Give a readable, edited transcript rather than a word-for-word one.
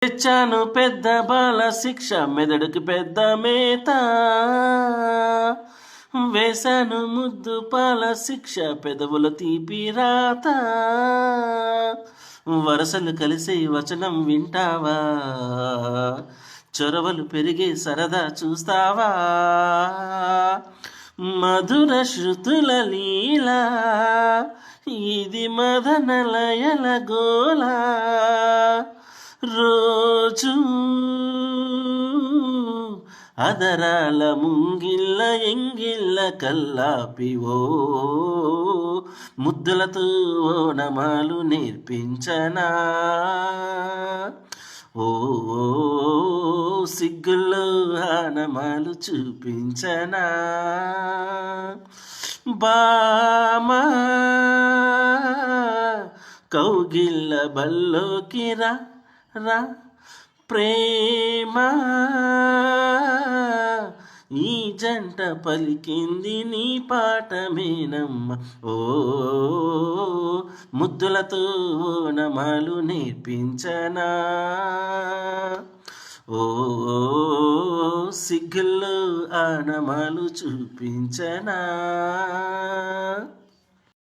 తెచ్చాను పెద్ద బాల శిక్ష మెదడుకి పెద్ద మేత, వేశాను ముద్దు పాల శిక్ష పెదవుల తీపి రాత, వరసలు కలిసి వచనం వింటావా, చొరవలు పెరిగే సరదా చూస్తావా, మధుర శృతుల లీలా ఇది మదనలయల గోలా, రోజు అదరాల ముంగిళ్ళ ఎంగిళ్ళ కల్లాపివో, ముద్దులతో ఓనమాలు నేర్పించనా, ఓ సిగ్గుల్లో ఆనమాలు చూపించనా, బామా కౌగిళ్ళ బల్లోకి రా రా, ప్రేమ ఈ జంట పలికింది నీ పాటమేనమ్మ, ఓ ముద్దులతో నమాలు నేర్పించనా, ఓ సిగ్గుల్లో ఆనమాలు చూపించనా.